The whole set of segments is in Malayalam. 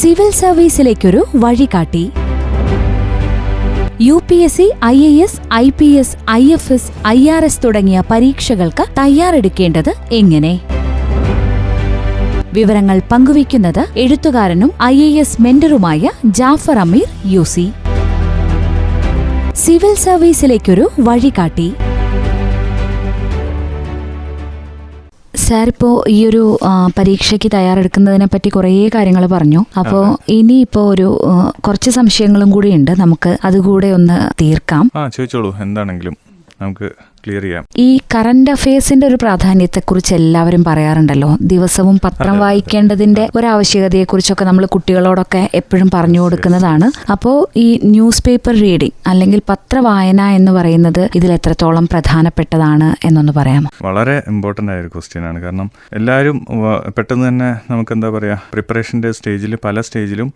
സിവിൽ സർവീസിലേക്കൊരു വഴികാട്ടി. UPSC, IAS, IPS, IFS, IRS തുടങ്ങിയ പരീക്ഷകൾക്ക് തയ്യാറെടുക്കേണ്ടത് എങ്ങനെ? വിവരങ്ങൾ പങ്കുവയ്ക്കുന്നത് എഴുത്തുകാരനും IAS മെന്ററുമായ ജാഫർ അമീർ UC. സിവിൽ സർവീസിലേക്കൊരു വഴികാട്ടി. സാർ, ഇപ്പോൾ ഈ ഒരു പരീക്ഷയ്ക്ക് തയ്യാറെടുക്കുന്നതിനെ പറ്റി കുറേ കാര്യങ്ങൾ പറഞ്ഞു. അപ്പോൾ ഇനിയിപ്പോൾ ഒരു കുറച്ച് സംശയങ്ങളും കൂടി ഉണ്ട്, നമുക്ക് അതുകൂടെ ഒന്ന് തീർക്കാം. ചോദിച്ചോളൂ, എന്താണെങ്കിലും നമുക്ക് ക്ലിയർ ചെയ്യാം. ഈ കറന്റ് അഫയേഴ്സിന്റെ ഒരു പ്രാധാന്യത്തെക്കുറിച്ച് എല്ലാവരും പറയാറുണ്ടല്ലോ. ദിവസവും പത്രം വായിക്കേണ്ടതിന്റെ ഒരാവശ്യകതയെക്കുറിച്ചൊക്കെ നമ്മൾ കുട്ടികളോടൊക്കെ എപ്പോഴും പറഞ്ഞു കൊടുക്കുന്നതാണ്. അപ്പോൾ ഈ ന്യൂസ് പേപ്പർ റീഡിംഗ് അല്ലെങ്കിൽ പത്രവായന എന്ന് പറയുന്നത് ഇതിൽ എത്രത്തോളം പ്രധാനപ്പെട്ടതാണ് എന്നൊന്ന് പറയാമോ? വളരെ ഇമ്പോർട്ടൻ്റ് ആയ ഒരു ക്വസ്റ്റ്യൻ ആണ്. കാരണം എല്ലാവരും പെട്ടെന്ന് തന്നെ നമുക്ക് എന്താ പറയുക, പ്രിപ്പറേഷൻ്റെ സ്റ്റേജിൽ പല സ്റ്റേജിലും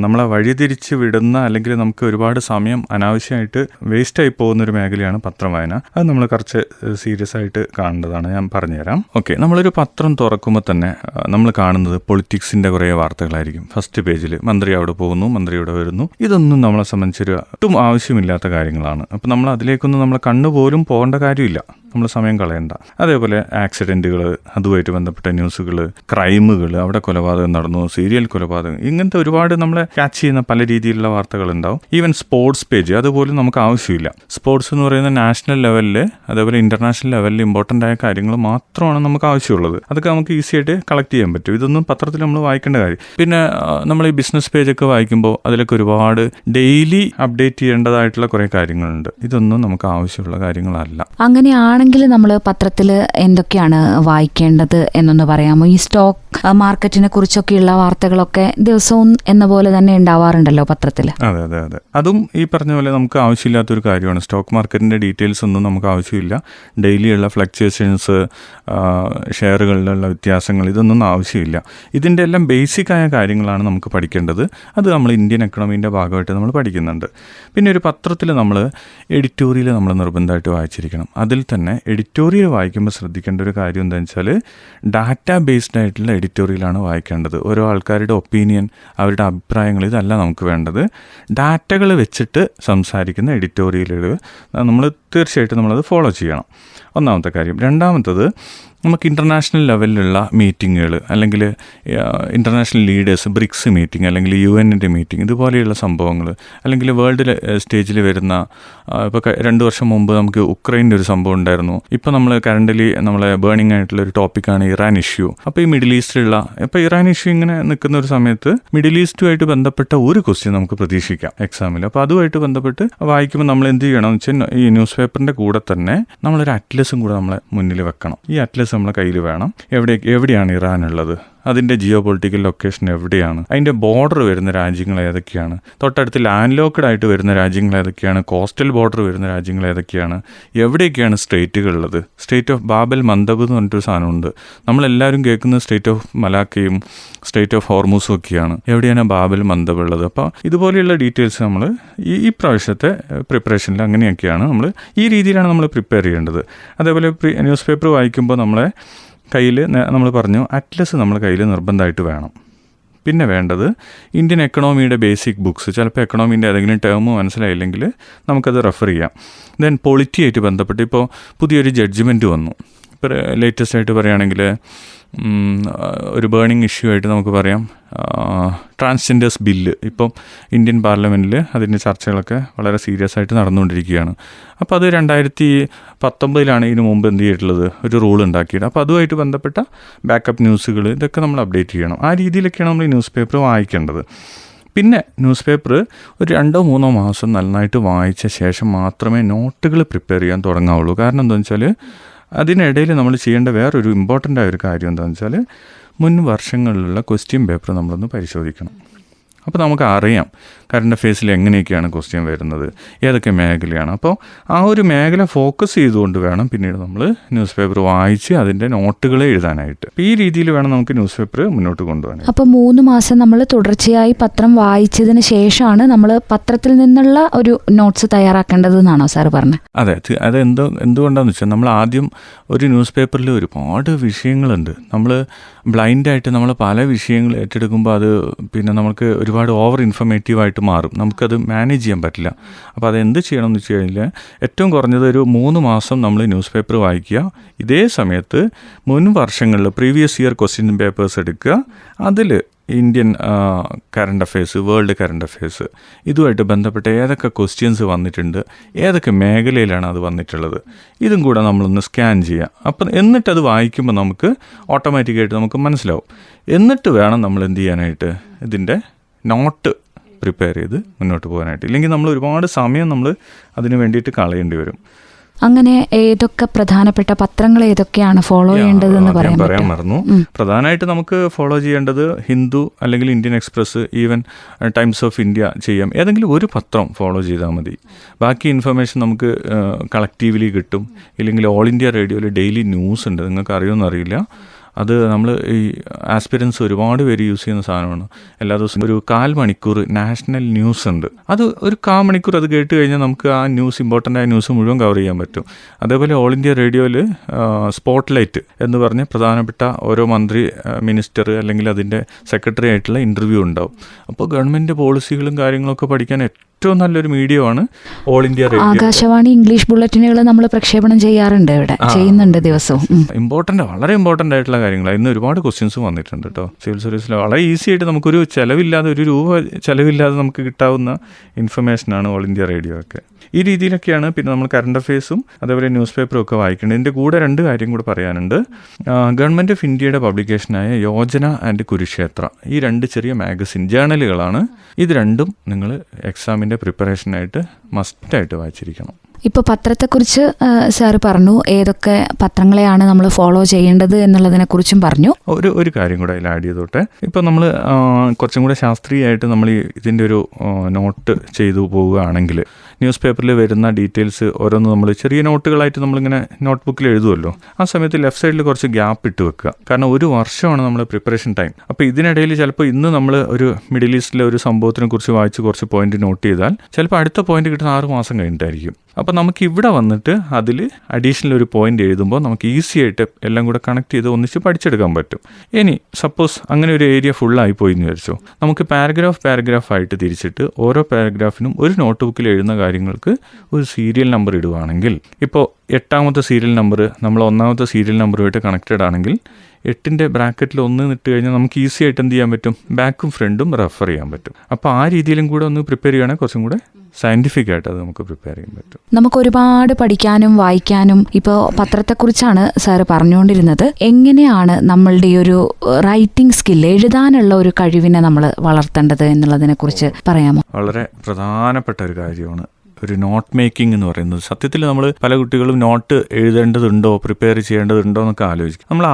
നമ്മളെ വഴിതിരിച്ച് വിടുന്ന അല്ലെങ്കിൽ നമുക്ക് ഒരുപാട് സമയം അനാവശ്യമായിട്ട് വേസ്റ്റായി പോകുന്നൊരു മേഖലയാണ് പത്രം വായന. അത് നമ്മൾ കുറച്ച് സീരിയസ് ആയിട്ട് കാണേണ്ടതാണ്. ഞാൻ പറഞ്ഞുതരാം. ഓക്കെ, നമ്മളൊരു പത്രം തുറക്കുമ്പോൾ തന്നെ നമ്മൾ കാണുന്നത് പൊളിറ്റിക്സിന്റെ കുറേ വാർത്തകളായിരിക്കും. ഫസ്റ്റ് പേജിൽ മന്ത്രി അവിടെ പോകുന്നു, മന്ത്രി ഇവിടെ വരുന്നു. ഇതൊന്നും നമ്മളെ സംബന്ധിച്ചൊരു ഒട്ടും ആവശ്യമില്ലാത്ത കാര്യങ്ങളാണ്. അപ്പം നമ്മൾ അതിലേക്കൊന്നും നമ്മളെ കണ്ണുപോലും പോകേണ്ട കാര്യമില്ല, നമ്മൾ സമയം കളയണ്ട. അതേപോലെ ആക്സിഡൻറ്റുകൾ, അതുമായിട്ട് ബന്ധപ്പെട്ട ന്യൂസുകൾ, ക്രൈമുകൾ, അവിടെ കൊലപാതകം നടന്നു, സീരിയൽ കൊലപാതകം, ഇങ്ങനത്തെ ഒരുപാട് നമ്മളെ ക്യാച്ച് ചെയ്യുന്ന പല രീതിയിലുള്ള വാർത്തകൾ ഉണ്ടാവും. ഈവൻ സ്പോർട്സ് പേജ്, അതുപോലും നമുക്ക് ആവശ്യമില്ല. സ്പോർട്സ് എന്ന് പറയുന്ന നാഷണൽ ലെവലിൽ അതേപോലെ ഇന്റർനാഷണൽ ലെവലിൽ ഇമ്പോർട്ടൻ്റ് ആയ കാര്യങ്ങൾ മാത്രമാണ് നമുക്ക് ആവശ്യമുള്ളത്. അതൊക്കെ നമുക്ക് ഈസി ആയിട്ട് കളക്ട് ചെയ്യാൻ പറ്റും. ഇതൊന്നും പത്രത്തിൽ നമ്മൾ വായിക്കേണ്ട കാര്യം. പിന്നെ നമ്മൾ ഈ ബിസിനസ് പേജൊക്കെ വായിക്കുമ്പോൾ അതിലൊക്കെ ഒരുപാട് ഡെയിലി അപ്ഡേറ്റ് ചെയ്യേണ്ടതായിട്ടുള്ള കുറേ കാര്യങ്ങളുണ്ട്. ഇതൊന്നും നമുക്ക് ആവശ്യമുള്ള കാര്യങ്ങളല്ല. അങ്ങനെയാണെങ്കിൽ നമ്മൾ പത്രത്തിൽ എന്തൊക്കെയാണ് വായിക്കേണ്ടത് എന്നൊന്ന് പറയാമോ? ഈ സ്റ്റോക്ക് മാർക്കറ്റിനെ കുറിച്ചൊക്കെയുള്ള വാർത്തകളൊക്കെ ദിവസവും എന്ന പോലെ തന്നെ ഉണ്ടാവാറുണ്ടല്ലോ പത്രത്തിൽ. അതെ അതെ അതെ, അതും ഈ പറഞ്ഞ പോലെ നമുക്ക് ആവശ്യമില്ലാത്തൊരു കാര്യമാണ്. സ്റ്റോക്ക് മാർക്കറ്റിന്റെ ഡീറ്റെയിൽസ് ഒന്നും നമുക്ക് ആവശ്യമില്ല. ഡെയിലിയുള്ള ഫ്ലക്ച്വേഷൻസ്, ഷെയറുകളിലുള്ള വ്യത്യാസങ്ങൾ, ഇതൊന്നും ആവശ്യമില്ല. ഇതിൻ്റെ എല്ലാം ബേസിക് ആയ കാര്യങ്ങളാണ് നമുക്ക് പഠിക്കേണ്ടത്. അത് നമ്മൾ ഇന്ത്യൻ എക്കണോമീൻ്റെ ഭാഗമായിട്ട് നമ്മൾ പഠിക്കുന്നുണ്ട്. പിന്നെ ഒരു പത്രത്തിൽ നമ്മൾ എഡിറ്റോറിയൽ നമ്മൾ നിർബന്ധമായിട്ട് വായിച്ചിരിക്കണം. അതിൽ തന്നെ എഡിറ്റോറിയൽ വായിക്കുമ്പോൾ ശ്രദ്ധിക്കേണ്ട ഒരു കാര്യം എന്താണെന്ന് വെച്ചാൽ ഡാറ്റാ ബേസ്ഡ് ആയിട്ടുള്ള എഡിറ്റോറിയലാണ് വായിക്കേണ്ടത്. ഓരോ ആൾക്കാരുടെ ഒപ്പീനിയൻ, അവരുടെ അഭിപ്രായങ്ങൾ, ഇതല്ല നമുക്ക് വേണ്ടത്. ഡാറ്റകൾ വെച്ചിട്ട് സംസാരിക്കുന്ന എഡിറ്റോറിയലുകൾ നമ്മൾ തീർച്ചയായിട്ടും നമ്മളത് ഫോളോ ചെയ്യണം. ഒന്നാമത്തെ കാര്യം. രണ്ടാമത്തത്, നമുക്ക് ഇൻ്റർനാഷണൽ ലെവലിലുള്ള മീറ്റിങ്ങുകൾ അല്ലെങ്കിൽ ഇൻ്റർനാഷണൽ ലീഡേഴ്സ്, ബ്രിക്സ് മീറ്റിംഗ് അല്ലെങ്കിൽ UN-ൻ്റെ മീറ്റിംഗ്, ഇതുപോലെയുള്ള സംഭവങ്ങൾ, അല്ലെങ്കിൽ വേൾഡ് സ്റ്റേജിൽ വരുന്ന, ഇപ്പോൾ 2 വർഷം മുമ്പ് നമുക്ക് ഉക്രൈൻ്റെ ഒരു സംഭവം ഉണ്ടായിരുന്നു. ഇപ്പോൾ നമ്മൾ കറൻ്റലി നമ്മളെ ബേണിംഗ് ആയിട്ടുള്ള ഒരു ടോപ്പിക്കാണ് ഇറാൻ ഇഷ്യൂ. അപ്പോൾ ഈ മിഡിൽ ഈസ്റ്റിലുള്ള ഇപ്പോൾ ഇറാൻ ഇഷ്യൂ ഇങ്ങനെ നിൽക്കുന്ന ഒരു സമയത്ത് മിഡിൽ ഈസ്റ്റുമായിട്ട് ബന്ധപ്പെട്ട ഒരു ക്വസ്റ്റ്യൻ നമുക്ക് പ്രതീക്ഷിക്കാം എക്സാമിൽ. അപ്പോൾ അതുമായിട്ട് ബന്ധപ്പെട്ട് വായിക്കുമ്പോൾ നമ്മൾ എന്ത് ചെയ്യണം എന്ന് വെച്ചാൽ ഈ ന്യൂസ് പേപ്പറിൻ്റെ കൂടെ തന്നെ നമ്മളൊരു അറ്റ്ലസും കൂടെ നമ്മളെ മുന്നിൽ വെക്കണം. ഈ അറ്റ്ലസ് നമ്മളെ കയ്യിൽ വേണം. എവിടെയാണ് ഇറാൻ ഉള്ളത്, അതിൻ്റെ ജിയോ പൊളിറ്റിക്കൽ ലൊക്കേഷൻ എവിടെയാണ്, അതിൻ്റെ ബോർഡർ വരുന്ന രാജ്യങ്ങൾ ഏതൊക്കെയാണ്, തൊട്ടടുത്ത് ലാൻഡ് ലോക്ക്ഡ് ആയിട്ട് വരുന്ന രാജ്യങ്ങൾ ഏതൊക്കെയാണ്, കോസ്റ്റൽ ബോർഡർ വരുന്ന രാജ്യങ്ങൾ ഏതൊക്കെയാണ്, എവിടെയൊക്കെയാണ് സ്റ്റേറ്റുകളുള്ളത്. സ്റ്റേറ്റ് ഓഫ് ബാബൽ മന്ദബ് എന്ന് പറഞ്ഞിട്ടൊരു സാധനമുണ്ട്. നമ്മളെല്ലാവരും കേൾക്കുന്ന സ്റ്റേറ്റ് ഓഫ് മലാക്കയും സ്റ്റേറ്റ് ഓഫ് ഹോർമൂസും ഒക്കെയാണ്. എവിടെയാണ് ബാബൽ മന്ദബ് ഉള്ളത്? അപ്പോൾ ഇതുപോലെയുള്ള ഡീറ്റെയിൽസ് നമ്മൾ ഈ പ്രാവശ്യത്തെ പ്രിപ്പറേഷനിൽ അങ്ങനെയൊക്കെയാണ് നമ്മൾ ഈ രീതിയിലാണ് നമ്മൾ പ്രിപ്പയർ ചെയ്യേണ്ടത്. അതേപോലെ ന്യൂസ് പേപ്പർ വായിക്കുമ്പോൾ നമ്മളെ കയ്യിൽ നമ്മൾ പറഞ്ഞു അറ്റ്ലസ് നമ്മുടെ കയ്യിൽ നിർബന്ധമായിട്ട് വേണം. പിന്നെ വേണ്ടത് ഇന്ത്യൻ എക്കണോമിയുടെ ബേസിക് ബുക്സ്. ചിലപ്പോൾ എക്കണോമീൻ്റെ ഏതെങ്കിലും ടേം മനസ്സിലായില്ലെങ്കിൽ നമുക്കത് റെഫർ ചെയ്യാം. ദെൻ പൊളിറ്റിയായിട്ട് ബന്ധപ്പെട്ട് ഇപ്പോൾ പുതിയൊരു ജഡ്ജ്മെൻറ്റ് വന്നു. ഇപ്പോൾ ലേറ്റസ്റ്റ് ആയിട്ട് പറയുകയാണെങ്കിൽ ഒരു ബേണിംഗ് ഇഷ്യൂ ആയിട്ട് നമുക്ക് പറയാം ട്രാൻസ്ജെൻഡേഴ്സ് ബില്ല്. ഇപ്പം ഇന്ത്യൻ പാർലമെൻറ്റിൽ അതിൻ്റെ ചർച്ചകളൊക്കെ വളരെ സീരിയസ് ആയിട്ട് നടന്നുകൊണ്ടിരിക്കുകയാണ്. അപ്പോൾ അത് 2019 ഇതിനു മുമ്പ് എന്ത് ചെയ്തിട്ടുള്ളത്, ഒരു റൂൾ ഉണ്ടാക്കിയിട്ട്. അപ്പോൾ അതുമായിട്ട് ബന്ധപ്പെട്ട ബാക്കപ്പ് ന്യൂസുകൾ ഇതൊക്കെ നമ്മൾ അപ്ഡേറ്റ് ചെയ്യണം. ആ രീതിയിലൊക്കെയാണ് നമ്മൾ ഈ ന്യൂസ് പേപ്പർ വായിക്കേണ്ടത്. പിന്നെ ന്യൂസ് പേപ്പർ ഒരു 2-3 മാസം നന്നായിട്ട് വായിച്ച ശേഷം മാത്രമേ നോട്ടുകൾ പ്രിപ്പയർ ചെയ്യാൻ തുടങ്ങാവുള്ളൂ. കാരണം എന്താണെന്ന് വെച്ചാൽ അതിനിടയിൽ നമ്മൾ ചെയ്യേണ്ട വേറൊരു ഇമ്പോർട്ടൻ്റ് ആയൊരു കാര്യം എന്താണെന്ന് വെച്ചാൽ മുൻ വർഷങ്ങളിലുള്ള ക്വസ്റ്റ്യൻ പേപ്പർ നമ്മളൊന്ന് പരിശോധിക്കണം. അപ്പോൾ നമുക്ക് അറിയാം കറണ്ട് അഫെയർസിൽ എങ്ങനെയൊക്കെയാണ് ക്വസ്റ്റ്യൻ വരുന്നത്, ഏതൊക്കെ മേഖലയാണ്. അപ്പോൾ ആ ഒരു മേഖല ഫോക്കസ് ചെയ്തുകൊണ്ട് വേണം പിന്നീട് നമ്മൾ ന്യൂസ് പേപ്പർ വായിച്ച് അതിൻ്റെ നോട്ടുകൾ എഴുതാനായിട്ട്. ഈ രീതിയിൽ വേണം നമുക്ക് ന്യൂസ് പേപ്പർ മുന്നോട്ട് കൊണ്ടുപോകാൻ. അപ്പോൾ 3 മാസം നമ്മൾ തുടർച്ചയായി പത്രം വായിച്ചതിന് ശേഷമാണ് നമ്മൾ പത്രത്തിൽ നിന്നുള്ള ഒരു നോട്ട്സ് തയ്യാറാക്കേണ്ടത് എന്നാണോ സാർ പറഞ്ഞത്? അതെ, അത് എന്തുകൊണ്ടാണെന്ന് വെച്ചാൽ നമ്മൾ ആദ്യം ഒരു ന്യൂസ് പേപ്പറിൽ ഒരുപാട് വിഷയങ്ങളുണ്ട്. നമ്മൾ ബ്ലൈൻഡായിട്ട് നമ്മൾ പല വിഷയങ്ങൾ ഏറ്റെടുക്കുമ്പോൾ അത് പിന്നെ നമുക്ക് ഒരുപാട് ഓവർ ഇൻഫർമേറ്റീവായിട്ട് മാറും. നമുക്കത് മാനേജ് ചെയ്യാൻ പറ്റില്ല. അപ്പോൾ അതെന്ത് ചെയ്യണം എന്ന് വെച്ച് കഴിഞ്ഞാൽ ഏറ്റവും കുറഞ്ഞത് ഒരു 3 മാസം നമ്മൾ ന്യൂസ് പേപ്പർ വായിക്കുക. ഇതേ സമയത്ത് മുൻ വർഷങ്ങളിൽ പ്രീവിയസ് ഇയർ ക്വസ്റ്റ്യൻ പേപ്പേഴ്സ് എടുക്കുക. അതിൽ Indian current affairs, world current affairs, ഇതുമായിട്ട് ബന്ധപ്പെട്ട ഏതൊക്കെ ക്വസ്റ്റ്യൻസ് വന്നിട്ടുണ്ട്, ഏതൊക്കെ മേഖലയിലാണ് അത് വന്നിട്ടുള്ളത്, ഇതും കൂടെ നമ്മളൊന്ന് സ്കാൻ ചെയ്യുക. അപ്പം എന്നിട്ടത് വായിക്കുമ്പോൾ നമുക്ക് ഓട്ടോമാറ്റിക്കായിട്ട് നമുക്ക് മനസ്സിലാവും. എന്നിട്ട് വേണം നമ്മൾ എന്ത് ചെയ്യാനായിട്ട്, ഇതിൻ്റെ നോട്ട് പ്രിപ്പയർ ചെയ്ത് മുന്നോട്ട് പോകാനായിട്ട്. ഇല്ലെങ്കിൽ നമ്മൾ ഒരുപാട് സമയം നമ്മൾ അതിന് വേണ്ടിയിട്ട് കളയേണ്ടി വരും. അങ്ങനെ ഏതൊക്കെ പ്രധാനപ്പെട്ട പത്രങ്ങൾ ഏതൊക്കെയാണ് ഫോളോ ചെയ്യേണ്ടതെന്ന് പറയാൻ മറന്നു. പ്രധാനമായിട്ട് നമുക്ക് ഫോളോ ചെയ്യേണ്ടത് ഹിന്ദു അല്ലെങ്കിൽ Indian express, even times of India ചെയ്യാം. ഏതെങ്കിലും ഒരു പത്രം ഫോളോ ചെയ്താൽ മതി. ബാക്കി ഇൻഫർമേഷൻ നമുക്ക് കളക്റ്റീവ്ലി കിട്ടും. ഇല്ലെങ്കിൽ ഓൾ ഇന്ത്യ റേഡിയോയിൽ ഡെയിലി ന്യൂസ് ഉണ്ട്. നിങ്ങൾക്ക് അറിയുമെന്ന് അറിയില്ല. അത് നമ്മൾ ഈ ആസ്പിരൻസ് ഒരുപാട് പേര് യൂസ് ചെയ്യുന്ന സാധനമാണ്. എല്ലാ ദിവസവും ഒരു 1/4 മണിക്കൂർ നാഷണൽ ന്യൂസ് ഉണ്ട്. അത് ഒരു 1/4 മണിക്കൂർ അത് കേട്ട് കഴിഞ്ഞാൽ നമുക്ക് ആ ന്യൂസ്, ഇമ്പോർട്ടൻ്റ് ആയ ന്യൂസ് മുഴുവൻ കവർ ചെയ്യാൻ പറ്റും. അതേപോലെ ഓൾ ഇന്ത്യ റേഡിയോയിൽ സ്പോട്ട്ലൈറ്റ് എന്ന് പറഞ്ഞ് പ്രധാനപ്പെട്ട ഓരോ മന്ത്രി, മിനിസ്റ്റർ അല്ലെങ്കിൽ അതിൻ്റെ സെക്രട്ടറി ആയിട്ടുള്ള ഇൻ്റർവ്യൂ ഉണ്ടാവും. അപ്പോൾ ഗവൺമെൻറ് പോളിസികളും കാര്യങ്ങളൊക്കെ പഠിക്കാൻ ഏറ്റവും നല്ലൊരു മീഡിയമാണ് all India radio. Akashvani English ബുള്ളറ്റിനുകൾ നമ്മൾ പ്രക്ഷേപണം ചെയ്യാറുണ്ട്, ഇവിടെ ചെയ്യുന്നുണ്ട് ദിവസവും. വളരെ ഇമ്പോർട്ടൻ്റ് ആയിട്ടുള്ള കാര്യങ്ങളാണ്. ഇന്ന് ഒരുപാട് ക്വസ്റ്റ്യൻസ് വന്നിട്ടുണ്ട് കേട്ടോ. സിവിൽ സർവീസിൽ വളരെ ഈസി ആയിട്ട് നമുക്കൊരു ചിലവില്ലാതെ, ഒരു രൂപ ചിലവില്ലാതെ നമുക്ക് കിട്ടാവുന്ന ഇൻഫർമേഷനാണ് ഓൾ ഇന്ത്യ റേഡിയോ ഒക്കെ. ഈ രീതിയിലൊക്കെയാണ് പിന്നെ നമ്മൾ കറണ്ട് അഫെയർസും അതേപോലെ ന്യൂസ് പേപ്പറും ഒക്കെ വായിക്കേണ്ടത്. ഇതിൻ്റെ കൂടെ 2 കാര്യം കൂടെ പറയാനുണ്ട്. ഗവൺമെൻറ് ഓഫ് ഇന്ത്യയുടെ പബ്ലിക്കേഷനായ യോജന ആൻഡ് കുരുക്ഷേത്ര, ഈ 2 ചെറിയ മാഗസിൻ ജേണലുകളാണ്. ഇത് രണ്ടും നിങ്ങൾ എക്സാമിൻ്റെ പ്രിപ്പറേഷനായിട്ട് മസ്റ്റായിട്ട് വായിച്ചിരിക്കണം. ഇപ്പോൾ പത്രത്തെക്കുറിച്ച് സാറ് പറഞ്ഞു, ഏതൊക്കെ പത്രങ്ങളെയാണ് നമ്മൾ ഫോളോ ചെയ്യേണ്ടത് എന്നുള്ളതിനെക്കുറിച്ചും പറഞ്ഞു. ഒരു കാര്യം കൂടെ അതിൽ ആഡ് ചെയ്തോട്ടെ. ഇപ്പോൾ നമ്മൾ കുറച്ചും കൂടെ ശാസ്ത്രീയമായിട്ട് നമ്മൾ ഇതിൻ്റെ ഒരു നോട്ട് ചെയ്തു പോവുകയാണെങ്കിൽ ന്യൂസ് പേപ്പറിൽ വരുന്ന ഡീറ്റെയിൽസ് ഓരോന്ന് നമ്മൾ ചെറിയ നോട്ടുകളായിട്ട് നമ്മളിങ്ങനെ നോട്ട് ബുക്കിൽ എഴുതുമല്ലോ. ആ സമയത്ത് ലെഫ്റ്റ് സൈഡിൽ കുറച്ച് ഗ്യാപ്പ് ഇട്ട് വെക്കുക. കാരണം 1 വർഷമാണ് നമ്മൾ പ്രിപ്പറേഷൻ ടൈം. അപ്പോൾ ഇതിനിടയിൽ ചിലപ്പോൾ ഇന്ന് നമ്മൾ ഒരു മിഡിൽ ഈസ്റ്റിലെ ഒരു സംഭവത്തിനെ കുറിച്ച് വായിച്ച് കുറച്ച് പോയിന്റ് നോട്ട് ചെയ്താൽ ചിലപ്പോൾ അടുത്ത പോയിന്റ് കിട്ടുന്ന 6 മാസം കഴിഞ്ഞിട്ടായിരിക്കും. അപ്പോൾ നമുക്ക് ഇവിടെ വന്നിട്ട് അതിൽ അഡീഷണൽ ഒരു പോയിന്റ് എഴുതുമ്പോൾ നമുക്ക് ഈസി ആയിട്ട് എല്ലാം കൂടെ കണക്ട് ചെയ്ത് ഒന്നിച്ച് പഠിച്ചെടുക്കാൻ പറ്റും. ഇനി സപ്പോസ് അങ്ങനെ ഒരു ഏരിയ ഫുള്ളായി പോയി എന്ന് വിചാരിച്ചോ, നമുക്ക് പാരഗ്രാഫ് ആയിട്ട് തിരിച്ചിട്ട് ഓരോ പാരഗ്രാഫിനും ഒരു നോട്ട് ബുക്കിൽ എഴുതുന്ന കാര്യങ്ങൾക്ക് ഒരു സീരിയൽ നമ്പർ ഇടുവാണെങ്കിൽ, ഇപ്പോൾ 8ാമത്തെ സീരിയൽ നമ്പർ നമ്മൾ 1ാമത്തെ സീരിയൽ നമ്പറുമായിട്ട് കണക്റ്റഡ് ആണെങ്കിൽ 8ന്റെ ബ്രാക്കറ്റിൽ 1 ഇട്ട് കഴിഞ്ഞാൽ നമുക്ക് ഈസി ആയിട്ട് എന്ത് ചെയ്യാൻ പറ്റും, ബാക്കും ഫ്രണ്ടും റെഫർ ചെയ്യാൻ പറ്റും. അപ്പോൾ ആ രീതിയിലും കൂടെ ഒന്ന് പ്രിപ്പയർ ചെയ്യുകയാണെങ്കിൽ കുറച്ചും കൂടെ സയന്റിഫിക് ആയിട്ട് അത് നമുക്ക് പ്രിപ്പയർ ചെയ്യാൻ പറ്റും. നമുക്ക് ഒരുപാട് പഠിക്കാനും വായിക്കാനും. ഇപ്പോൾ പത്രത്തെക്കുറിച്ചാണ് സാറ് പറഞ്ഞുകൊണ്ടിരുന്നത്. എങ്ങനെയാണ് നമ്മളുടെ ഈ ഒരു റൈറ്റിംഗ് സ്കില്ല്, എഴുതാനുള്ള ഒരു കഴിവിനെ നമ്മൾ വളർത്തേണ്ടത് എന്നുള്ളതിനെക്കുറിച്ച് പറയാമോ? വളരെ പ്രധാനപ്പെട്ട ഒരു കാര്യമാണ് ഒരു നോട്ട് മേക്കിംഗ് എന്ന് പറയുന്നത്. സത്യത്തിൽ നമ്മൾ പല കുട്ടികളും നോട്ട് എഴുതേണ്ടതുണ്ടോ, പ്രിപ്പയർ ചെയ്യേണ്ടതുണ്ടോ എന്നൊക്കെ ആലോചിക്കും. നമ്മൾ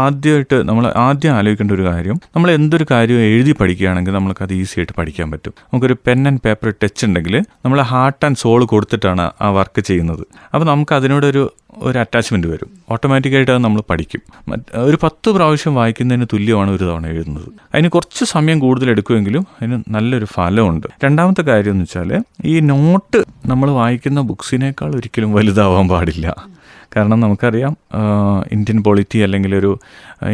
ആദ്യം ആലോചിക്കേണ്ട ഒരു കാര്യം, നമ്മൾ എന്തൊരു കാര്യം എഴുതി പഠിക്കുകയാണെങ്കിൽ നമുക്കത് ഈസി ആയിട്ട് പഠിക്കാൻ പറ്റും. നമുക്കൊരു പെൻ ആൻഡ് പേപ്പർ ടച്ച് ഉണ്ടെങ്കിൽ നമ്മൾ ഹാർട്ട് ആൻഡ് സോൾ കൊടുത്തിട്ടാണ് ആ വർക്ക് ചെയ്യുന്നത്. അപ്പോൾ നമുക്ക് അതിനോടൊരു അറ്റാച്ച്മെൻറ്റ് വരും. ഓട്ടോമാറ്റിക്കായിട്ട് അത് നമ്മൾ പഠിക്കും. ഒരു 10 പ്രാവശ്യം വായിക്കുന്നതിന് തുല്യമാണ് ഒരു തവണ എഴുതുന്നത്. അതിന് കുറച്ച് സമയം കൂടുതൽ എടുക്കുമെങ്കിലും അതിന് നല്ലൊരു ഫലമുണ്ട്. 2ാമത്തെ കാര്യം എന്ന് വെച്ചാൽ, ഈ നോട്ട് നമ്മൾ വായിക്കുന്ന ബുക്സിനേക്കാൾ ഒരിക്കലും വലുതാവാൻ പാടില്ല. കാരണം നമുക്കറിയാം, ഇന്ത്യൻ പൊളിറ്റി അല്ലെങ്കിൽ ഒരു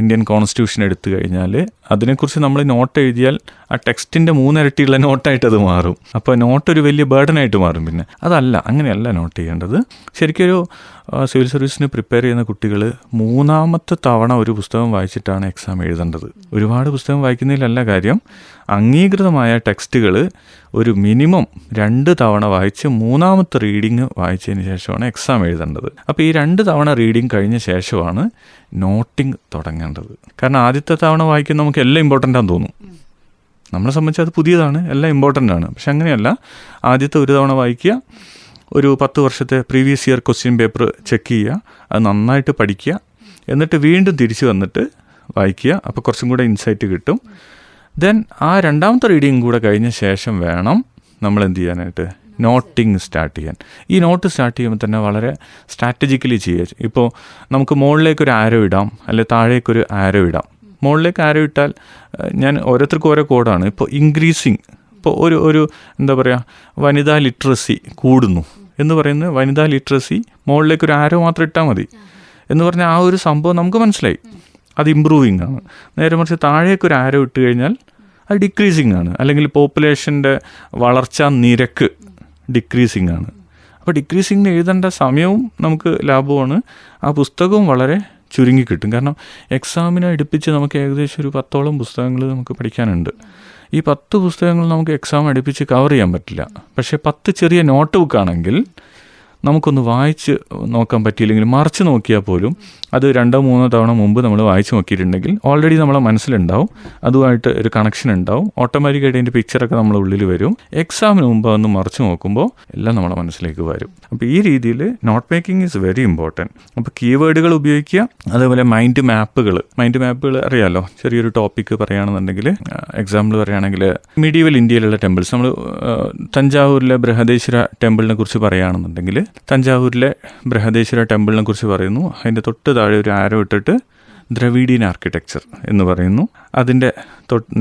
ഇന്ത്യൻ കോൺസ്റ്റിറ്റ്യൂഷൻ എടുത്തു കഴിഞ്ഞാൽ അതിനെക്കുറിച്ച് നമ്മൾ നോട്ട് എഴുതിയാൽ ആ ടെക്സ്റ്റിൻ്റെ 3 ഇരട്ടിയുള്ള നോട്ടായിട്ട് അത് മാറും. അപ്പോൾ നോട്ട് ഒരു വലിയ ബേർഡനായിട്ട് മാറും. പിന്നെ അങ്ങനെയല്ല നോട്ട് ചെയ്യേണ്ടത്. ശരിക്കൊരു സിവിൽ സർവീസിന് പ്രിപ്പയർ ചെയ്യുന്ന കുട്ടികൾ 3ാമത്തെ തവണ ഒരു പുസ്തകം വായിച്ചിട്ടാണ് എക്സാം എഴുതേണ്ടത്. ഒരുപാട് പുസ്തകം വായിക്കുന്നതിലല്ല കാര്യം, അംഗീകൃതമായ ടെക്സ്റ്റുകൾ ഒരു മിനിമം 2 തവണ വായിച്ച് 3ാമത്തെ റീഡിങ് വായിച്ചതിന് ശേഷമാണ് എക്സാം എഴുതേണ്ടത്. അപ്പോൾ ഈ 2 തവണ റീഡിങ് കഴിഞ്ഞ ശേഷമാണ് നോട്ടിങ് തുടങ്ങേണ്ടത്. കാരണം ആദ്യത്തെ തവണ വായിക്കുന്ന നമുക്ക് എല്ലാം ഇമ്പോർട്ടൻ്റ് ആണെന്ന് തോന്നും. നമ്മളെ സംബന്ധിച്ച് അത് പുതിയതാണ്, എല്ലാം ഇമ്പോർട്ടൻ്റ് ആണ്. പക്ഷെ അങ്ങനെയല്ല. ആദ്യത്തെ ഒരു തവണ വായിക്കുക, ഒരു 10 വർഷത്തെ previous year question paper check ചെയ്യുക, അത് നന്നായിട്ട് പഠിക്കുക, എന്നിട്ട് വീണ്ടും തിരിച്ച് വന്നിട്ട് വായിക്കുക. അപ്പോൾ കുറച്ചും കൂടെ ഇൻസൈറ്റ് കിട്ടും. ദെൻ ആ രണ്ടാമത്തെ റീഡിങ് കൂടെ കഴിഞ്ഞ ശേഷം വേണം നമ്മൾ എന്ത് ചെയ്യാനായിട്ട് നോട്ടിങ് സ്റ്റാർട്ട് ചെയ്യാൻ. ഈ നോട്ട് സ്റ്റാർട്ട് ചെയ്യുമ്പോൾ തന്നെ വളരെ സ്ട്രാറ്റജിക്കലി ചെയ്യുക. ഇപ്പോൾ നമുക്ക് മുകളിലേക്കൊരു ആരോ ഇടാം, അല്ലെങ്കിൽ താഴേക്കൊരു ആരോ ഇടാം. മുകളിലേക്ക് ആരോ ഇട്ടാൽ ഞാൻ ഓരോരുത്തർക്കും ഓരോ കോഡാണ്. ഇപ്പോൾ ഇൻക്രീസിങ്, ഇപ്പോൾ ഒരു എന്താ പറയുക, വനിതാ ലിറ്ററസി കൂടുന്നു എന്ന് പറയുന്നത് വനിതാ ലിറ്ററസി മുകളിലേക്കൊരു ആരോ മാത്രം ഇട്ടാൽ മതി എന്ന് പറഞ്ഞാൽ ആ ഒരു സംഭവം നമുക്ക് മനസ്സിലായി, അത് ഇമ്പ്രൂവിങ് ആണ്. നേരെ മറിച്ച് താഴേക്കൊരു ആരോ ഇട്ട് കഴിഞ്ഞാൽ അത് ഡിക്രീസിങ് ആണ്, അല്ലെങ്കിൽ പോപ്പുലേഷൻ്റെ വളർച്ചാ നിരക്ക് ഡിക്രീസിങ് ആണ്. അപ്പോൾ ഡിക്രീസിങ്ങിന് എഴുതേണ്ട സമയവും നമുക്ക് ലാഭമാണ്, ആ പുസ്തകവും വളരെ ചുരുങ്ങി കിട്ടും. കാരണം എക്സാമിനെ അടുപ്പിച്ച് നമുക്ക് ഏകദേശം ഒരു 10ഓളം പുസ്തകങ്ങൾ നമുക്ക് പഠിക്കാനുണ്ട്. ഈ 10 പുസ്തകങ്ങൾ നമുക്ക് എക്സാം അടുപ്പിച്ച് കവർ ചെയ്യാൻ പറ്റില്ല. പക്ഷേ 10 ചെറിയ നോട്ട് ബുക്കാണെങ്കിൽ നമുക്കൊന്ന് വായിച്ച് നോക്കാൻ പറ്റിയില്ലെങ്കിൽ മറിച്ച് നോക്കിയാൽ പോലും അത് 2-3 തവണ മുമ്പ് നമ്മൾ വായിച്ച് നോക്കിയിട്ടുണ്ടെങ്കിൽ ഓൾറെഡി നമ്മളെ മനസ്സിലുണ്ടാവും, അതുമായിട്ട് ഒരു കണക്ഷൻ ഉണ്ടാവും. ഓട്ടോമാറ്റിക്കായിട്ട് അതിൻ്റെ പിക്ചറൊക്കെ നമ്മളെ ഉള്ളിൽ വരും. എക്സാമിന് മുമ്പ് ഒന്ന് മറിച്ച് നോക്കുമ്പോൾ എല്ലാം നമ്മളെ മനസ്സിലേക്ക് വരും. അപ്പോൾ ഈ രീതിയിൽ note making is very important. അപ്പോൾ കീവേഡുകൾ ഉപയോഗിക്കുക, അതേപോലെ മൈൻഡ് മാപ്പുകൾ അറിയാമല്ലോ. ചെറിയൊരു ടോപ്പിക്ക് പറയുകയാണെന്നുണ്ടെങ്കിൽ, എക്സാമ്പിൾ പറയുകയാണെങ്കിൽ മീഡിയവൽ ഇന്ത്യയിലുള്ള ടെമ്പിൾസ്, നമ്മൾ തഞ്ചാവൂരിലെ ബൃഹദേശ്വര ടെമ്പിളിനെ കുറിച്ച് പറയുകയാണെന്നുണ്ടെങ്കിൽ, തഞ്ചാവൂരിലെ ബൃഹദേശ്വര ടെമ്പിളിനെ കുറിച്ച് പറയുന്നു. അതിൻ്റെ തൊട്ട് താഴെ ഒരു ആരോ ഇട്ടിട്ട് ദ്രവീഡിയൻ ആർക്കിടെക്ചർ എന്ന് പറയുന്നു. അതിൻ്റെ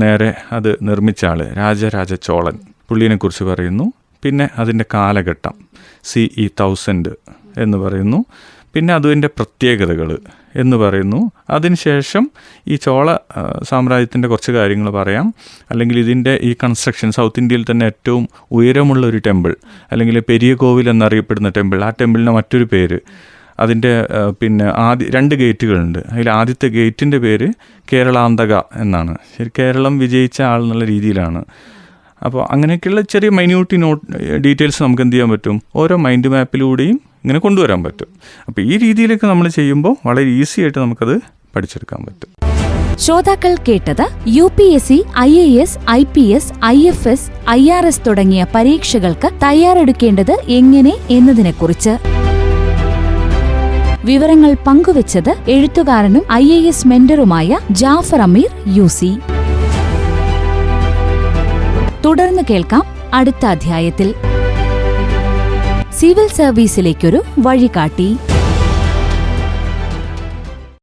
നേരെ അത് നിർമ്മിച്ച ആൾ രാജരാജ ചോളൻ, പുള്ളിനെക്കുറിച്ച് പറയുന്നു. പിന്നെ അതിൻ്റെ കാലഘട്ടം CE 1000 എന്ന് പറയുന്നു. പിന്നെ അതിൻ്റെ പ്രത്യേകതകൾ എന്ന് പറയുന്നു. അതിനുശേഷം ഈ ചോള സാമ്രാജ്യത്തിൻ്റെ കുറച്ച് കാര്യങ്ങൾ പറയാം. അല്ലെങ്കിൽ ഇതിൻ്റെ ഈ കൺസ്ട്രക്ഷൻ, സൗത്ത് ഇന്ത്യയിൽ തന്നെ ഏറ്റവും ഉയരമുള്ള ഒരു ടെമ്പിൾ, അല്ലെങ്കിൽ പെരിയ കോവിൽ എന്നറിയപ്പെടുന്ന ടെമ്പിൾ, ആ ടെമ്പിളിൻ്റെ മറ്റൊരു പേര്, അതിൻ്റെ പിന്നെ 2 ഗേറ്റുകളുണ്ട്. അതിൽ ആദ്യത്തെ ഗേറ്റിൻ്റെ പേര് കേരളാന്തക എന്നാണ്. ശരി, കേരളം വിജയിച്ച ആൾ എന്നുള്ള രീതിയിലാണ്. അപ്പോൾ അങ്ങനെയൊക്കെയുള്ള ചെറിയ മൈന്യൂട്ട് ഡീറ്റെയിൽസ് നമുക്ക് എന്ത് ചെയ്യാൻ പറ്റും, ഓരോ മൈൻഡ് മാപ്പിലൂടെയും ഇങ്ങനെ കൊണ്ടുവരാൻ പറ്റും. അപ്പോൾ ഈ രീതിയിലൊക്കെ നമ്മൾ ചെയ്യുമ്പോൾ വളരെ ഈസി ആയിട്ട് നമുക്കത് പഠിച്ചെടുക്കാൻ പറ്റും. ശ്രോതാക്കൾ കേട്ടത് UPSC, IAS, IPS, IFS, IRS തുടങ്ങിയ പരീക്ഷകൾക്ക് തയ്യാറെടുക്കേണ്ടത് എങ്ങനെ എന്നതിനെക്കുറിച്ച്. വിവരങ്ങൾ പങ്കുവച്ചത് എഴുത്തുകാരനും IAS മെന്ററുമായ ജാഫർ അമീർ UC. തുടർന്ന് കേൾക്കാം അടുത്ത അധ്യായത്തിൽ. സിവിൽ സർവീസിലേക്കൊരു വഴികാട്ടി.